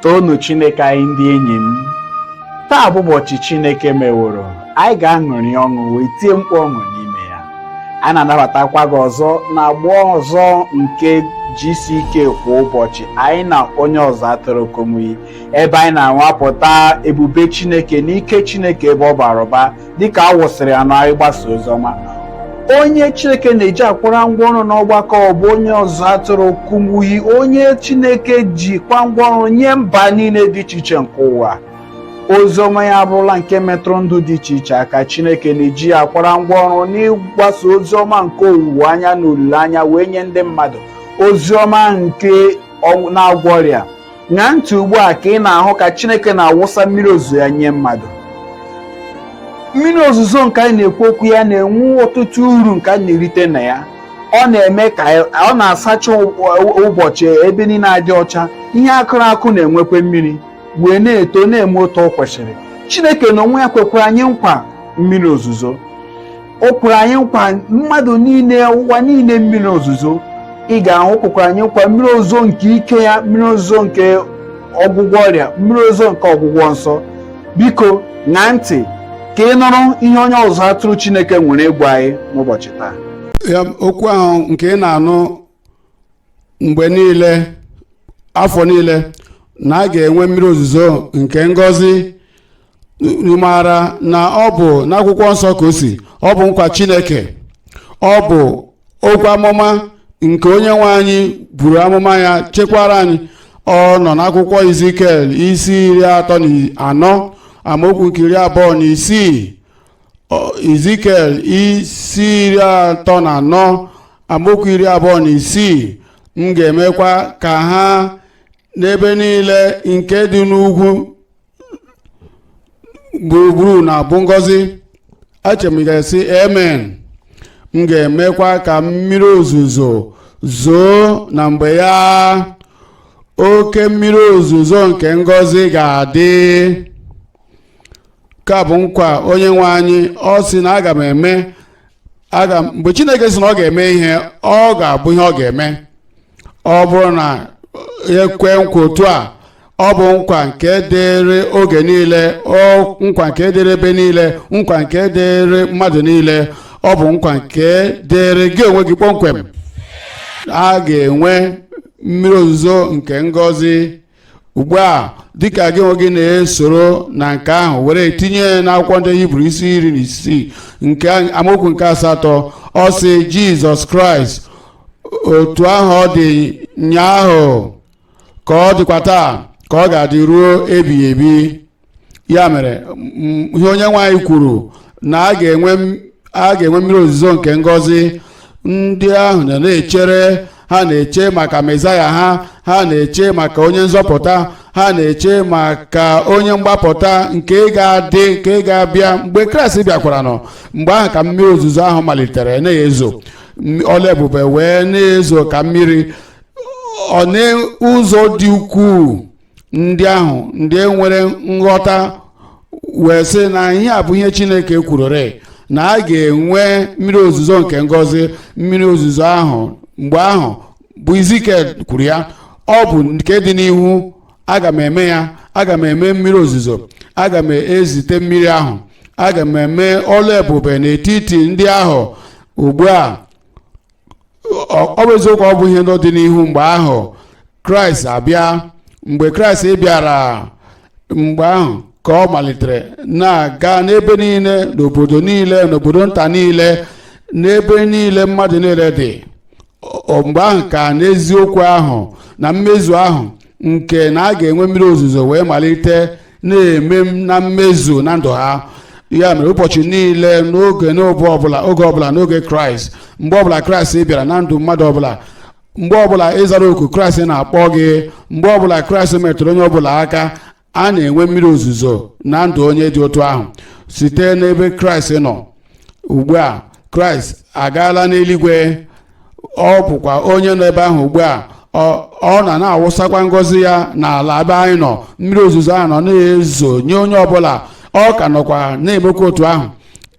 Toonu Chineke anyị ndị enyi m, taa bụ ụbọchị Chineke meworo, anyị ga-aṅụrị ọṅụ wee tie mkpu ọṅụ n'ime ya. A na-anabatakwa gị ọzọ na agbọ ọzọ nke GCK kwa ụbọchị, anyị na onye ọzọ atụrụ Kumuyi, ebe anyị na-anwapụta ebube Chineke na ike Chineke ebe ọ bara ụba dịka a wụsịrị ya na ịgbasa oziọma. Onye Chineke na-eji akwara ngwa ọrụ n'ọgbakọ bụ onye ọzọ atụrụ Kumuyi, onye Chineke jikwa ngwa ọrụ nye mba niile dị iche iche nke ụwa. Oziọma ya abụrụla nke metụrụ ndụ dị iche iche aka. Chineke na-eji akwara ngwa ọrụ n'ịgbasa oziọma nke owuwe anya na olileanya wee nye ndị mmadụ. Oziọma nke na-agwọ ọrịa. Ṅaa ntị ugbu a ka ị na-ahụ ka Chineke na-awụsa mmiri ozuzo ya nye mmadụ. Mmiri ozuzo nke anyị na-ekwu okwu ya na-enwe ọtụtụ uru nke anyị na-erite na ya. Ọ na-eme ka ọ na-asacha ụbọchị ebe niile adị ọcha. Ihe akụrụ akụ na-enwekwa mmiri wee na-eto na-eme otu o kwesịrị. Chineke na onwe ya kwekwara anyị nkwa mmiri ozuzo. O kwere anyị nkwa mmadụ niile, ụwa niile mmiri ozuzo. Ị ga-ahụ kwekwara anyị nkwa mmiri ozuzo nke ike ya, mmiri ozuzo nke ọgwụgwọ ọrịa, mmiri ozuzo nke ọgwụgwọ nsọ. Biko ṅaa ntị ka ị nụrụ ihe onye ọzọ atụrụ Chineke nwere ịgwa anyị n'ụbọchị taa. Okwu ahụ nke ị na-anụ mgbe niile, afọ niile, na a ga-enwe mmiri ozuzo nke ngọzi, mara na ọ bụ n'akwụkwọ nsọ ka o si, ọ bụ nkwa Chineke, ọ bụ okwu amụma nke onye nwe anyị buru amụma ya chekwara anyị. Ọ nọ n'akwụkwọ Ezikiel isi 34 amaokwu nke 26. Ezikiel isi 34 amaokwu 26. M ga-emekwa ka ha n'ebe niile nke dị n'ugwu gburugburu na-abụ ngọzi. Achọrọ m ga-esi amen. M ga-emekwa ka mmiri ozuzo zoo na mgbe ya, oke mmiri ozuzo nke ngọzi ga-adị. Ka bụ nkwa onye nwe anyị. Ọ sị na aga m eme, mgbe Chineke sị na ọ ga-eme ihe, ọ ga-abụ ihe ọ ga-eme. Ọ bụrụ na ekwe nkwa otu a, ọ bụ nkwa nke dịrị oge niile, nkwa nke dịrị ebe niile, nkwa nke dịrị mmadụ niile, ọ bụ nkwa nke dịrị gị onwe gị kpọmkwem. A ga-enwe mmiri ozuzo nke ngọzi ugbu a, dịka gị onwe gị na-esoro na nke ahụ were tinye n'akwụkwọ ndị Hibru isi 16 nke amaokwu nke 8. Ọ sị Jizọs Kraịst otu ahụ ọ dị ụnyaahụ ka ọ dịkwa taa, ka ọ ga-adị ruo ebighị ebi. Ya mere ihe onye nwe anyị kwuru na a ga-enwe mmiri ozuzo nke ngọzi. Ndị ahụ na-echere, ha na-eche maka Mesaya ha na-eche maka onye nzọpụta, ha na-eche maka onye mgbapụta nke ga-adị, nke ga-abịa mgbe Kraịst bịakwara. Nọ mgbe ahụ ka mmiri ozuzo ahụ malitere na-ezo, ọla ebube wee na-ezo ka mmiri. Ọ n'ụzọ dị ukwuu ndị ahụ, ndị nwere nghọta wee sị na ihe a bụ ihe Chineke kwurure, na a ga-enwe mmiri ozuzo nke ngọzi. Mmiri ozuzo ahụ mgbe ahụ bụ Ezikiel kwuru ya, ọ bụ nke dị n'ihu. Aga m eme ya, aga m eme mmiri ozuzo, aga m ezite mmiri ahụ, aga m eme ọla ebube n'etiti ndị ahụ. Ugbu a ọ bụ eziokwu, ọ bụ ihe ndị dị n'ihu. Mgbe ahụ Kraịst abịa, mgbe Kraịst bịara, mgbe ahụ ka ọ malitere na-aga n'ebe niile, n'obodo niile, n'obodo nta niile, n'ebe niile mmadụ niile dị. Mgbe ahụ ka n'eziokwu ahụ na mmezu ahụ nke na a ga-enwe mmiri ozuzo wee malite na-eme na mmezu na ndụ ha. Ya mere ụbọchị niile, n'oge ọbụla n'oge Kraịst, mgbe ọbụla Kraịst bịara na ndụ mmadụ ọbụla, mgbe ọbụla ịzara oku Kraịst na-akpọ gị, mgbe ọbụla Kraịst metụrụ onye ọbụla aka, a na-enwe mmiri ozuzo na ndụ onye dị otu ahụ site n'ebe Kraịst nọ. Ugbu a Kraịst agaala n'eluigwe, ọ bụkwa onye nọ ebe ahụ. Ugbu a ọ na-awụsakwa ngọzi ya n'ala ebe anyị nọ. Mmiri ozuzo ahụ nọ na-ezo nye onye ọbụla. Ọ ka nọkwa na-emekwa otu ahụ.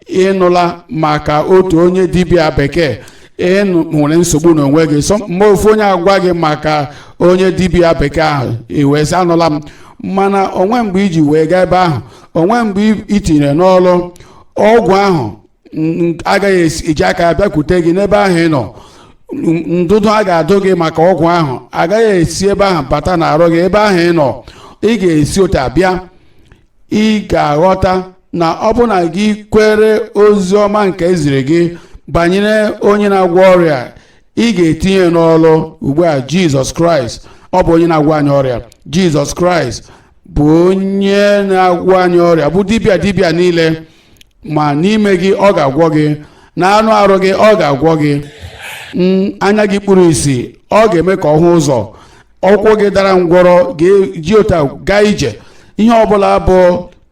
Ịnụla maka otu onye dibịa bekee ị nwere nsogbu n'onwe gị, mgbe ofu onye agwa gị maka onye dibịa bekee ahụ iwee sị anụla m, mana onwe mgbe iji wee gaa ebe ahụ, onwe mgbe itinyere n'ọlụ ọgwụ ahụ agaghị eji aka ya bịakwute gị n'ebe ahụ ị nọ. Ndụdụ a ga-adụ gị maka ọgwụ ahụ agaghị esi ebe ahụ bata n'arụ gị. Ebe ahụ ị nọ, ị ga-esi otu abịa. Ị ga-aghọta na ọ bụ na gị kwere ozi ọma nke eziri gị banyere onye na-agwọ ọrịa, ị ga-etinye n'ọlụ ugbu a. Jizọs Kraịst ọ bụ onye na-agwọ anyị ọrịa. Jizọs Kraịst bụ onye na-agwọ anyị ọrịa, bụ dibịa niile. Ma n'ime gị ọ ga-agwọ gị, na anụ arụ gị ọ ga-agwọ gị, anya gị kpuru ìsì ọ ga-eme ka ọ hụ ụzọ, ụkwụ gị dara ngwọrọ ga-eji ụta gaa ije. Ihe ọbụla bụ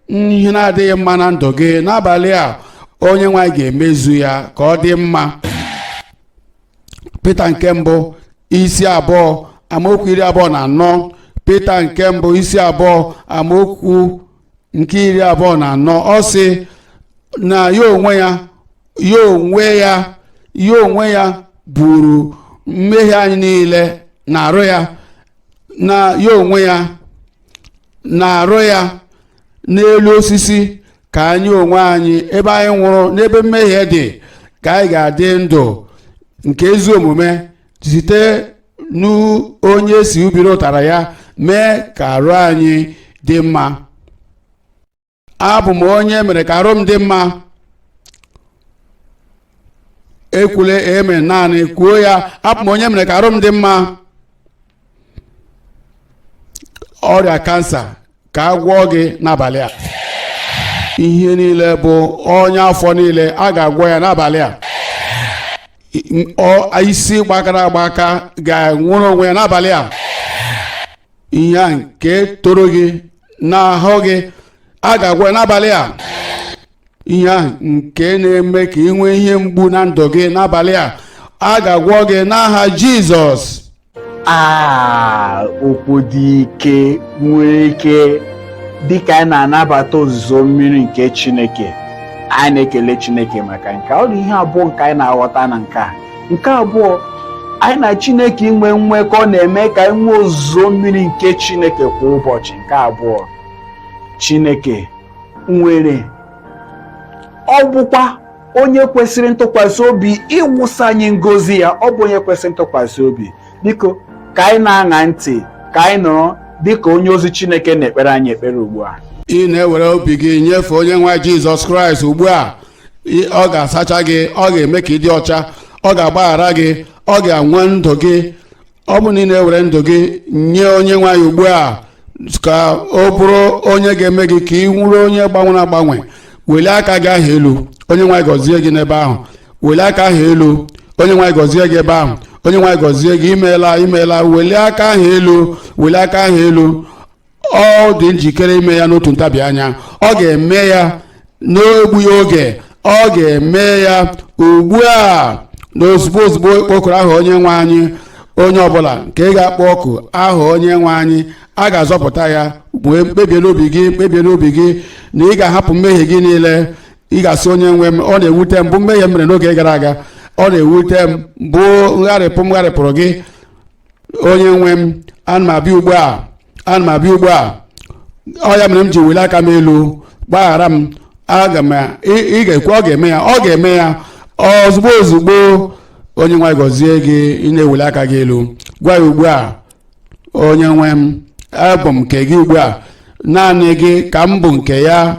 ihe na-adịghị mma na ndụ gị n'abalị a, onye nwe anyị ga-emezu ya ka ọ dị mma. Pita nke mbụ isi 2 amaokwu 24. Pita nke mbụ isi 2 amaokwu nke 24. Ọ sị na ya onwe ya buru mmehie anyị niile na-arụ ya, na ya onwe ya na-arụ ya n'elu osisi, ka anyị onwe anyị ebe anyị nwụrụ n'ebe mmehie dị, ka anyị ga-adị ndụ nke ezi omume site n'onye si ubi ụtara ya mee ka arụ anyị dị mma. Abụ m onye mere ka arụ m dị mma. Ekwule amen naanị, kwuo ya, abụ m onye mere ka arụ m dị mma. Ọrịa kansa ka a gwọọ gị n'abalị a. Ihe niile bụ ọnya afọ niile a ga-agwọ ya n'abalị a. Isi gbakara agbaka ga-enwere onwe ya n'abalị a. Ihe a nke toro gị n'ahụ gị a ga-agwọ ya n'abalị a. Ihe a nke na-eme ka ị nwee ihe mgbu na ndụ gị n'abalị a ga-agwọ gị n'aha Jizọs. Okwu dị ike nwere ike dịka anyị na-anabata ozuzo mmiri nke Chineke. Anyị na-ekele Chineke maka nke ọ dị ihe abụọ nke anyị na-aghọta na nke abụọ, anyị na Chineke inwe nwekọ na-eme ka anyị nwee ozuzo mmiri nke Chineke kwa ụbọchị. Nke abụọ, Chineke nwere ọ bụkwa onye kwesịrị ntụkwasị obi ịwụsa anyị ngọzi ya. Ọ bụ onye kwesịrị ntụkwasị obi. Biko ka anyị na-aṅa ntị, ka anyị nọrọ dịka onye ozi Chineke na-ekpere anyị ekpere ugbu a. Ị na-ewere obi gị nyefee onye nwe Jizọs Kraịst ugbu a. Ọ ga-asacha gị, ọ ga-eme ka ị dị ọcha, ọ ga-agbaghara gị, ọ ga-anwe ndụ gị. Ọ bụ na ị na-ewere ndụ gị nye onye nwe anyị ugbu a, ka ọ bụrụ onye ga-eme gị ka ị nwụrụ onye gbanwere agbanwe. Welie aka gị ahụ elu, onye nwe anyị gọzie gị n'ebe ahụ. Welie aka ahụ elu, onye nwe anyị gọzie gị ebe ahụ. Onye nwe anyị gọzie gị, imeela. Welie aka ahụ elu, welie aka ahụ elu. Ọ dị njikere ime ya n'otu ntabi anya. Ọ ga-eme ya n'egbughị oge. Ọ ga-eme ya ugbu a n'ozugbo okpokoro ahụ onye nwe anyị. Onye ọbụla nke ị ga-akpọ ọkụ ahụ onye nwe anyị, a ga-azọpụta ya. Kpebie n'obi gị na ị ga-ahapụ mmehie gị niile. Ị ga-asị onye nwe m, ọ na-ewute m bụ mmehie m mere n'oge gara aga, ọ na-ewute m bụ m gharịpụrụ gị. Onye nwe m, ana m abịa ugbu a. Ọ ya mere m ji weli aka m elu, gbaghara m. Ị ga-ekwe, ọ ga-eme ya ozugbo. Onye nwe gọzie gị, ị na-eweli aka gị elu, gwa ya ugbu a, onye nwe m, abụ m nke gị ugbu a. Naanị gị ka m bụ nke ya.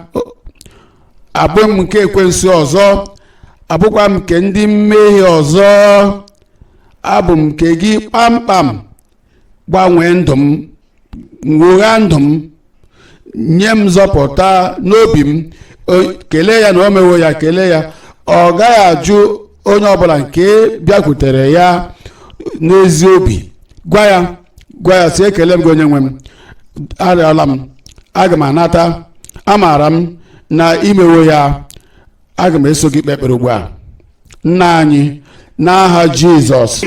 Abụ m nke ekwensu ọzọ, abụkwa m nke ndị mmehie ọzọ. Abụ m nke gị kpamkpam. Gbanwee ndụ m, nwogha ndụ m, nye m nzọpụta n'obi m. Kelee ya na o mewo ya, kelee ya. Ọ gaghị ajụ onye ọbụla nke bịakwutere ya n'ezi obi. Gwa ya si, ekele m gị onye nwe m, arịọla m, aga m anata, amaara m na imewo ya. Aga m eso gị kpee ekpere ugbu a. Nna anyị, n'aha Jizọs,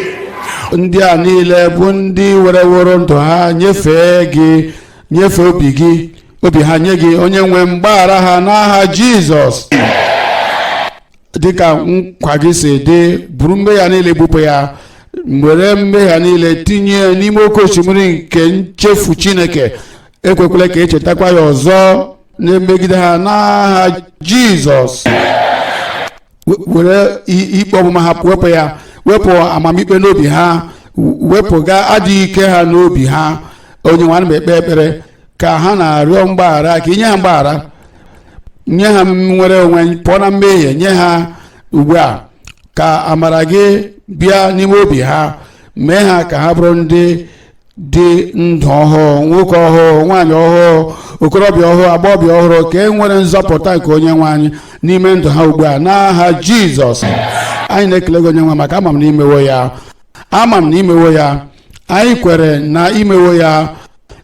ndị a niile bụ ndị wereworo ndụ ha nyefee gị, nyefee obi ha nye gị, onye nwe m, gbaghara ha n'aha Jizọs. dịka nkwa gị si dị, buru mmehie ya niile bupụ ya, were mmehie ya niile tinye ya n'ime oke osimiri nke nchefu Chineke. Ekwekwela ka echetakwa ya ọzọ na-emegide ha n'aha Jizọs. Were ikpe ọmụma ha wepụ ya, wepụ amamikpe n'obi ha, wepụga adịghị ike ha n'obi ha. Onye nwe anyị ekpe ekpere ka ha na-arịọ mgbaghara, ka inye ha mgbaghara, nye ha nwere onwe, pụọ na mmehie, nye ha ugbu a ka amara gị bịa n'ime obi ha, mee ha ka ha bụrụ ndị dị ndụ ọhụụ, nwoke ọhụụ, nwaanyị ọhụụ, okorobịa ọhụụ, agbọghọbịa ọhụrụ, ka e nwere nzọpụta nke onye nwe anyị n'ime ndụ ha ugbu a n'aha Jizọs. Anyị na-ekele gị onye nwe maka ama m na imewo ya, ama m na imewo ya, anyị kwere na imewo ya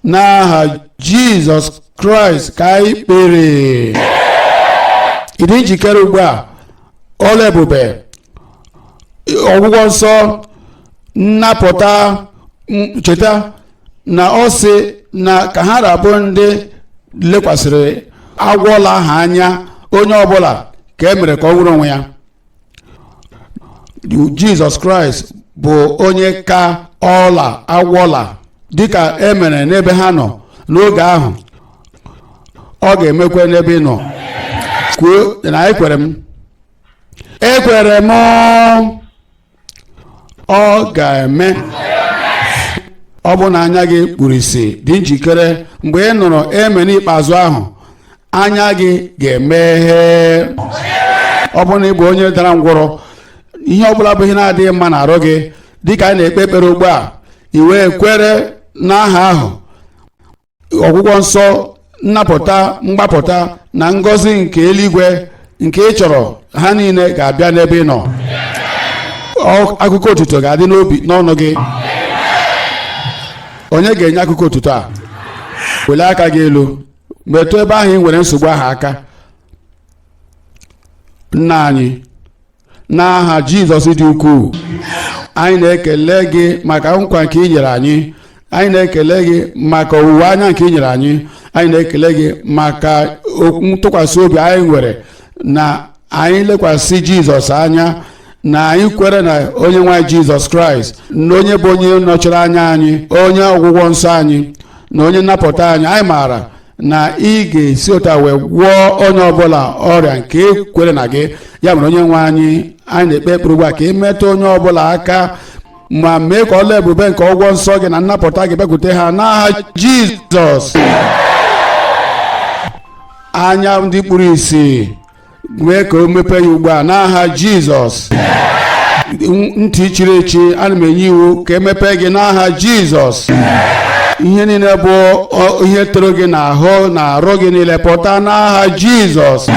n'aha Jizọs Kraịst ka anyị kpere. Ị dị njikere ugbu a? Ọla ebube, ọgwụgwọ nsọ, nnapụta. Cheta na ọ sị na ka ha rabụ ndị lekwasịrị agwọla ha anya, onye ọbụla ka e mere ka ọ nwere onwe ya. Jizọs Kraịst bụ onye ka ọla agwọla, dịka e mere n'ebe ha nọ n'oge ahụ, ọ ga-emekwa n'ebe ị nọ. Kwuo na ekwere m, ọ ga-eme. Ọ bụ na anya gị kpuru ìsì, dị njikere mgbe ị nụrụ eme n'ikpeazụ ahụ, anya gị ga-emeghe. Ọ bụ na ị bụ onye dara ngwụrọ, ihe ọbụla bụ ihe na-adịghị mma na-arụ gị, dịka anyị na-ekpe ekpere ugbu a, i wee kwere n'aha ahụ, ọgwụgwọ nsọ, nnapụta, mgbapụta na ngọzi nke eluigwe nke ị chọrọ, ha niile ga-abịa n'ebe ị nọ. Akụkọ otuto ga-adị n'ọnụ gị. Onye ga-enye akụkọ otuto a? Welie aka gị elu, metụ ebe ahụ ị nwere nsogbu ahụ aka. Nna anyị, n'aha Jizọs dị ukwuu, anyị na-ekele gị maka nkwa nke ị nyere anyị. Anyị na-ekele gị maka owuwe anya nke ị nyere anyị. Anyị na-ekele gị maka ntụkwasị obi anyị nwere na anyị lekwasị Jizọs anya, na anyị kwere na onye nwe Jizọs Kraịst, na onye bụ onye nọchiri anya anyị, onye ọgwụgwọ nsọ anyị, na onye nnapụta anyị. Anyị maara na ị ga-esi ụta wee gwọọ onye ọbụla ọrịa nke kwere na gị. Ya mere onye nwe anyị na-ekpe ekpere ugbu a ka ị metụ onye ọbụla aka, ma mee ka ọla ebube nke ọgwụgwọ nsọ gị na nnapụta gị bịakwute ha n'aha Jizọs. Anya ndị kpuru ìsì, mee ka o mepee ya ugbu a n'aha Jizọs. Ntị chiri echi, ana m enye iwu ka emepee gị n'aha Jizọs. Ihe niile bụ ihe toro gị n'ahụ na arụ gị niile pụta n'aha Jizọs.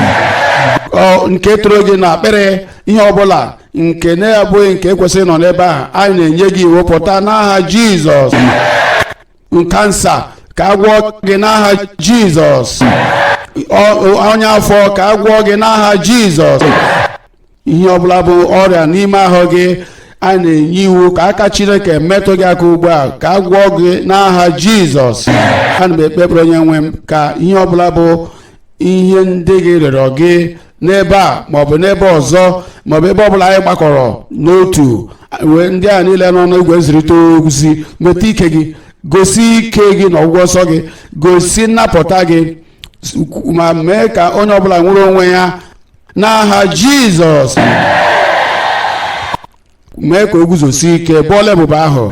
Nke toro gị na akpịrị, ihe ọbụla nke na-abụghị nke kwesịrị nọ n'ebe ahụ, anyị na-enye gị iwu pụta n'aha Jizọs. Kansa ka agwọ gị n'aha Jizọs. Ọnya afọ ka agwọ gị n'aha Jizọs. Ihe ọbụla bụ ọrịa n'ime ahụ gị, anyị na-enye iwu ka aka Chineke metụ gị aka ugbu a, ka agwọ gị n'aha Jizọs. Ana m ekpe ekpere onye nwe m ka ihe ọbụla bụ ihe ndị gị rịọrọ gị n'ebe a maọbụ n'ebe ọzọ, maọbụ ebe ọbụla anyị gbakọrọ n'otu, wee ndị a niile nọ n'igwe nzirịta ozi, metụ ike gị, gosi ike gị na ọgwụgwọ nsọ gị, gosi nnapụta gị, ma mee ka onye ọbụla nwere onwe ya n'aha Jizọs. Mee ka o guzosi ike bụ ọla ebube ahụ,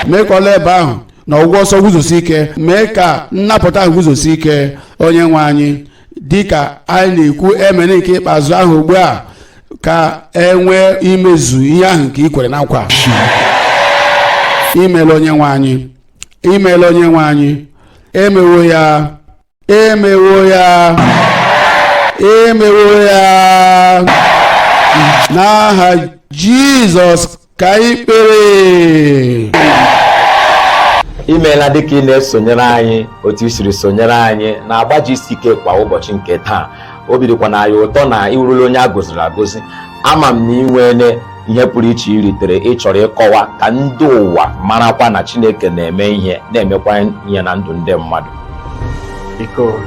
mee ka ọla ebe ahụ na ọgwụgwọ nsọ guzosi ike, mee ka nnapụta ahụ guzosi ike. Onye nwe anyị, dịka anyị na-ekwu emere nke ikpeazụ ahụ ugbu a, ka e nwee imezu ihe ahụ nke i kwere na nkwa. Imeela onye nwe anyị, imeela onye nwe anyị, emewo ya, emewo ya, emewo ya. N'aha Jizọs ka anyị kpere. Imeela dịka ị na-esonyere anyị otu i siri sonyere anyị na-agba GCK kwa ụbọchị nke taa. Obi dịkwa na anyị ụtọ na iwurula onye a gọziri agọzi. Ama m na ị nwere ihe pụrụ iche iritere ị chọrọ ịkọwa ka ndị ụwa marakwa na Chineke na-eme ihe, na-emekwa ihe na ndụ ndị mmadụ. Biko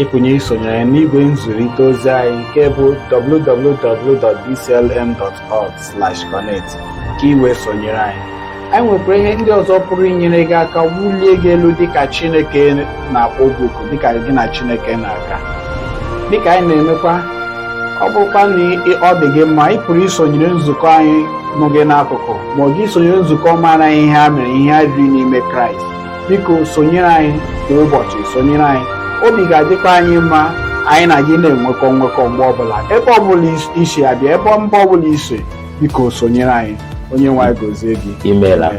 ịpụnye isonyere n'igwe nzụrịta ozi anyị nke bụ www.bclm.org/connect ka ị wee sonyere anyị. Anyị nwekwara ihe ndị ọzọ pụrụ inyere gị aka wulie gị elu dịka Chineke na-akpọ gị oku, dịka gị na Chineke na-aga. Dịka anyị na-emekwa, ọ bụrụkwa na ọ dị gị mma, ị pụrụ isonyere nzukọ anyị nọ gị n'akụkụ, ma ọ gị sonyere nzukọ mara ihe ha mere, ihe ha riri n'ime Kraịst. Biko sonyere anyị kwa ụbọchị, sonyere anyị. Obi ga-adịkwa anyị mma anyị na gị na-enwekọ mgbe ọbụla, ebe ọbụla isi abịa, ebe mba ọbụla isi, biko sonyere anyị. Onye nwe anyị gozie gị. Imeela.